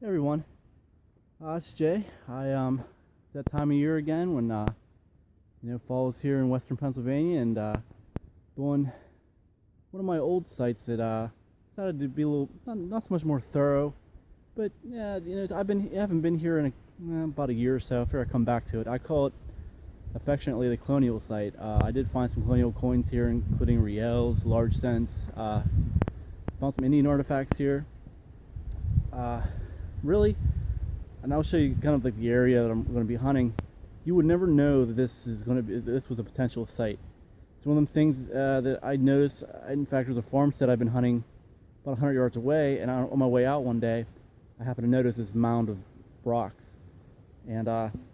Hey everyone, it's Jay. That time of year again when fall is here in western Pennsylvania, and doing one of my old sites that decided to be a little not so much more thorough, but yeah, I haven't been here in about a year or so. I figure I come back to it. I call it affectionately the Colonial Site. I did find some colonial coins here, including reals, large cents. Found some Indian artifacts here. Really, and I'll show you kind of like the area that I'm going to be hunting. You would never know that this was a potential site. It's one of them things that I noticed. In fact, there's a farmstead I've been hunting about 100 yards away, and on my way out one day, I happened to notice this mound of rocks, and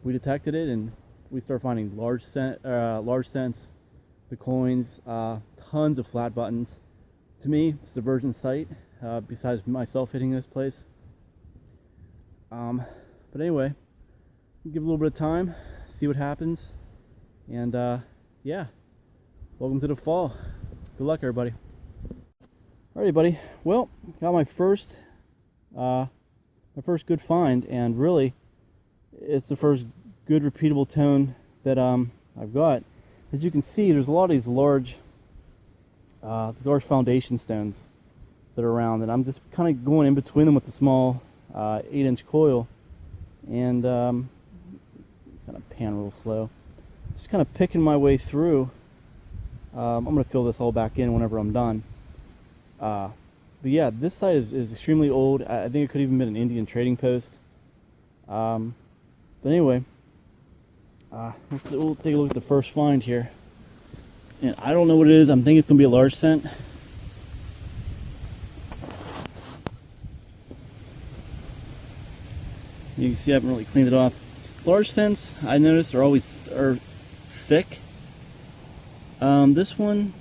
we detected it, and we started finding large cents, the coins, tons of flat buttons. To me, it's a virgin site. Besides myself hitting this place. But anyway, give it a little bit of time, see what happens, and yeah, welcome to the fall. Good luck, everybody. Alrighty, buddy. Well, got my first good find, and really, it's the first good repeatable tone that I've got. As you can see, there's a lot of these large foundation stones that are around, and I'm just kind of going in between them with the small 8-inch coil, and kind of pan real slow, just kind of picking my way through. I'm going to fill this all back in whenever I'm done. But yeah, this site is extremely old. I think it could even been an Indian trading post. But anyway, we'll take a look at the first find here, and I don't know what it is. I'm thinking it's going to be a large cent. You can see I haven't really cleaned it off. Large cents, I noticed, are thick. This one,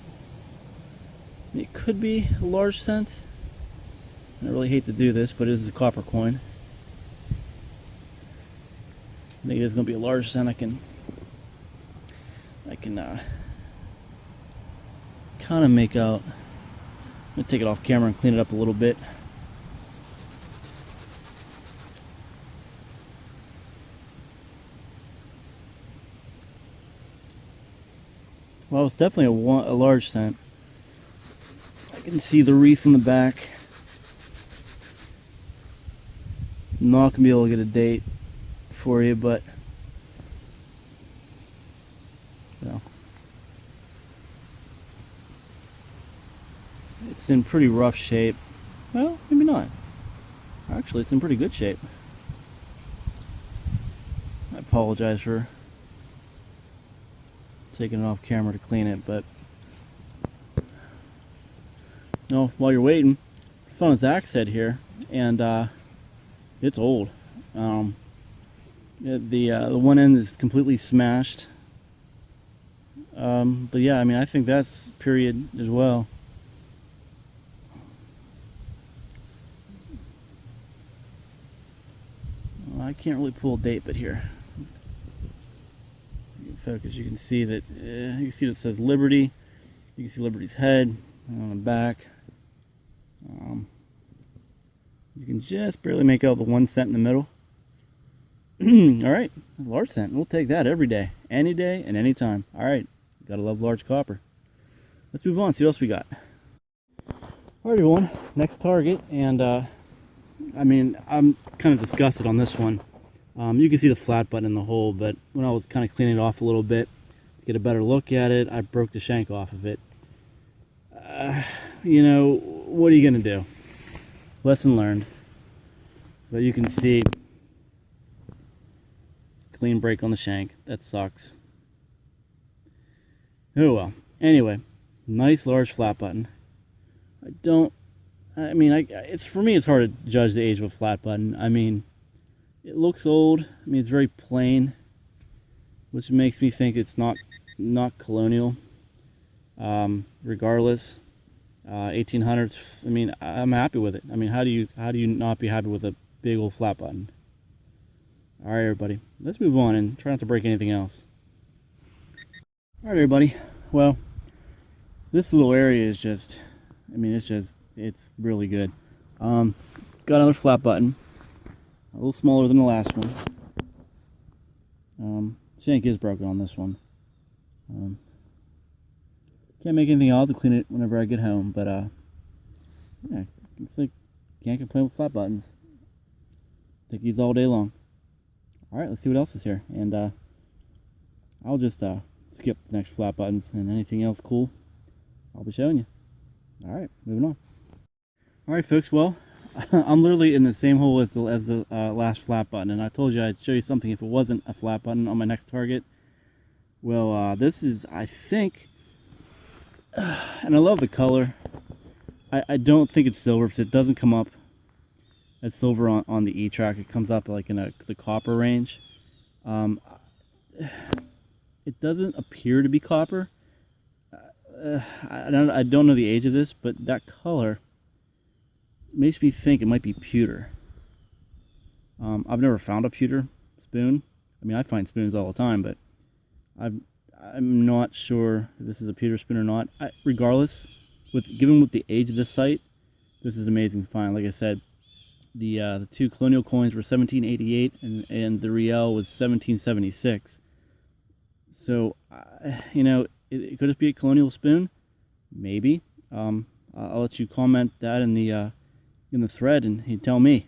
it could be a large cent. I really hate to do this, but it is a copper coin. I think it is going to be a large cent. I can kind of make out. I'm going to take it off camera and clean it up a little bit. Well, it's definitely a large cent. I can see the wreath in the back. I'm not gonna be able to get a date for you, but it's in pretty rough shape. Well, maybe not. Actually, it's in pretty good shape. I apologize for taking it off camera to clean it, but no. While you're waiting, I found this axe head here, and it's old. The one end is completely smashed, but yeah, I mean, I think that's period as well. Well, I can't really pull a date, but here. Focus, you can see that it says Liberty. You can see Liberty's head on the back. You can just barely make out the 1 cent in the middle. Alright, large cent. We'll take that every day and any time. Alright, gotta love large copper. Let's move on, see what else we got. Alright, everyone, next target, and I mean, I'm kind of disgusted on this one. You can see the flat button in the hole, but when I was kind of cleaning it off a little bit to get a better look at it, I broke the shank off of it. You know, what are you going to do? Lesson learned. But you can see clean break on the shank. That sucks. Oh well. Anyway, nice large flat button. For me, it's hard to judge the age of a flat button. I mean, it looks old. I mean, it's very plain, which makes me think it's not colonial. Regardless, 1800s. I mean, I'm happy with it. I mean, how do you not be happy with a big old flat button? All right, everybody, let's move on and try not to break anything else. All right, everybody. Well, this little area is just, I mean, it's really good. Got another flat button. little smaller than the last one. Shank is broken on this one. Can't make anything. I'll have to clean it whenever I get home, but yeah, it's like can't complain with flat buttons. Take these all day long. Alright, let's see what else is here, and I'll just skip the next flat buttons, and anything else cool I'll be showing you. Alright, moving on. Alright folks, well, I'm literally in the same hole as the last flat button, and I told you I'd show you something if it wasn't a flat button on my next target. Well, this is, I think, and I love the color. I don't think it's silver because it doesn't come up as silver on the E-Trac. It comes up like in the copper range. It doesn't appear to be copper. I don't know the age of this, but that color makes me think it might be pewter. I've never found a pewter spoon. I mean, I find spoons all the time, but I'm not sure if this is a pewter spoon or not. Regardless, given with the age of this site, this is an amazing find. Like I said, the two colonial coins were 1788 and the real was 1776. So, you know, it could just be a colonial spoon, maybe. I'll let you comment that in the thread, and you tell me.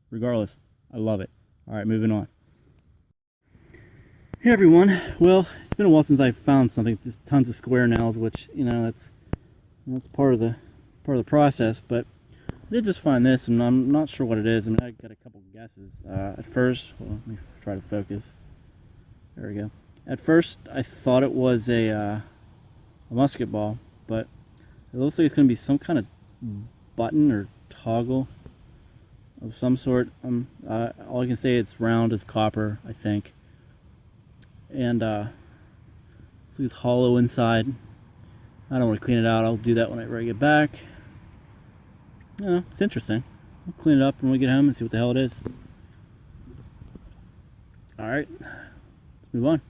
Regardless, I love it. All right, moving on. Hey everyone. Well, it's been a while since I found something. Just tons of square nails, which, you know, that's part of the process. But I did just find this, and I'm not sure what it is. I mean, I got a couple guesses. At first, well, let me try to focus. There we go. At first, I thought it was a musket ball, but it looks like it's going to be some kind of button or toggle of some sort. All I can say, it's round as copper, I think, and it's hollow inside. I don't want to clean it out. I'll do that whenever I get back. You know, it's interesting. I'll clean it up when we get home and see what the hell it is. Alright, let's move on.